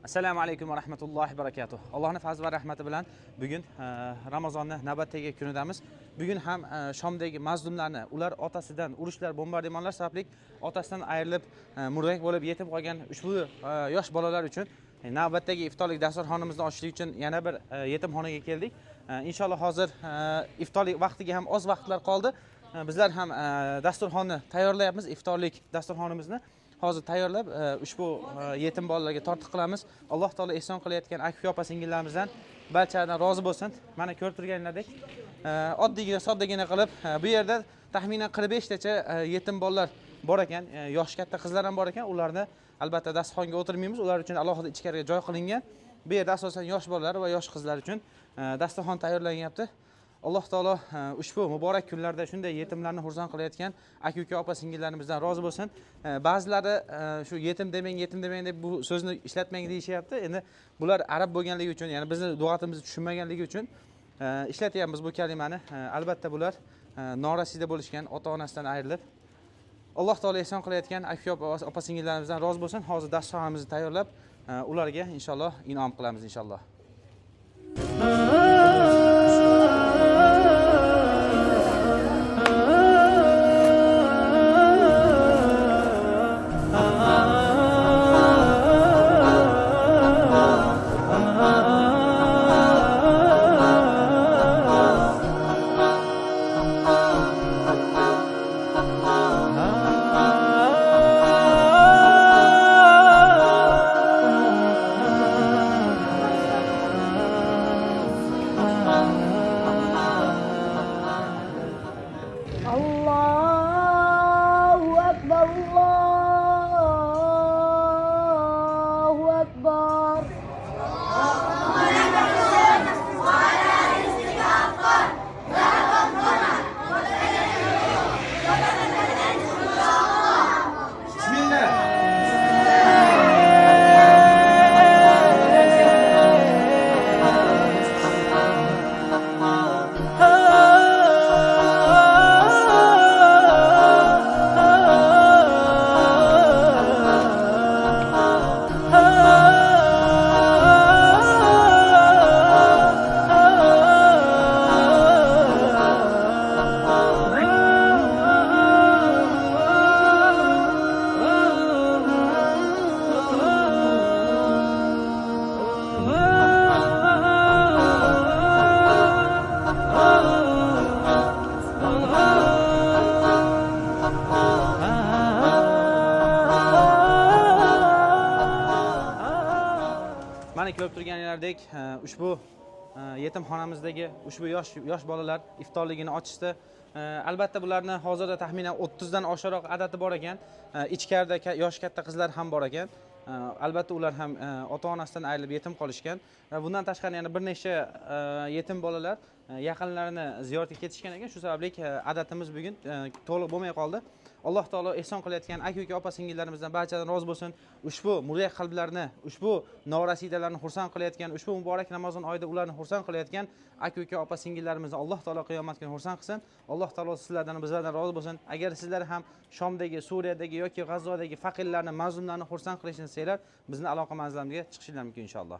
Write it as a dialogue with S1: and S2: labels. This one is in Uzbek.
S1: Assalomu alaykum va rahmatullohi va barakatuh. Allohning fazli va rahmati bilan bugun Ramazonning navbatdagi kunidamiz. Bugun ham Shomdagi mazlumlarni, ular otasidan urushlar, bombardimonlar sababli otasidan ayrilib, murdak bo'lib yetim qolgan ushbu yosh bolalar uchun navbatdagi iftorlik dasturxonimizni ochishlik uchun yana bir yetimxonaga keldik. Inshaalloh hozir iftorlik vaqtiga ham oz vaqtlar qoldi. Bizlar ham dasturxonni tayyorlayapmiz, iftorlik dasturxonimizni. Hozir tayyorlab ushbu yetim bolalarga tortiq qilamiz. Alloh taolo ehson qilayotgan aka opa singillarimizdan barchadan rozi bo'lsin. Mana ko'rib turganlaridek oddiygina, soddagina qilib bu yerda taxminan 45 tacha yetim bolalar bor ekan, yosh katta qizlar ham bor ekan. Ularni albatta dasturxonga o'tirmaymiz. Ular uchun alohida ichkariga joy qilingan. Bu yerda asosan yosh bolalar va yosh qizlar uchun dasturxon tayyorlanyapti. Alloh taolo ushbu muborak kunlarda shunday yetimlarni xursand qilayotgan aka opa singillarimizdan rozi bo'lsin. Ba'zilari shu yetim demang deb bu so'zni ishlatmang deyishyapti. Endi bular arab bo'lganligi uchun, ya'ni bizning lug'atimizni tushunmaganligi uchun ishlatyapmiz bu kalimani. Albatta bular norasida bo'lishgan, ota-onasidan ayrilib. Alloh taolo ehson qilayotgan aka opa singillarimizdan rozi bo'lsin. Hozir dasturxonimizni tayyorlab ularga inshaalloh inom qilamiz inshaalloh.
S2: Allahu Akbar, Allahu Akbar.
S1: Mana ko'rib turganlaridek ushbu yetimxonamizdagi ushbu yosh bolalar iftorligini ochishdi. Albatta bularni hozirda taxminan 30 dan oshiqroq adadi bor ekan. Ichkarida yosh katta qizlar ham bor ekan. Albatta ular ham ota-onasidan ayrilib yetim qolishgan. Bundan tashqari yana bir nechta yetim bolalar yaqinlarini ziyoratga ketishgan ekan. Shu sababli adadimiz bugun to'liq bo'lmay qoldi. Alloh taolo ehson qilayotgan aka opa singillarimizdan barchadan rozi bo'lsin. Ushbu muryak qalblarni, ushbu norasidalarni xursand qilayotgan, ushbu muborak Ramazon oyida ularni xursand qilayotgan aka opa singillarimizni Alloh taolo qiyomat kuni xursand qilsin. Alloh taolo sizlardan, bizlardan rozi bo'lsin. Agar sizlar ham Shomdagi, Suriyadagi yoki G'azzodagi faqirlarni, mazlumlarni xursand qilishni istanglar, bizni aloqa manzilimizga chiqishinglar mumkin inshaalloh.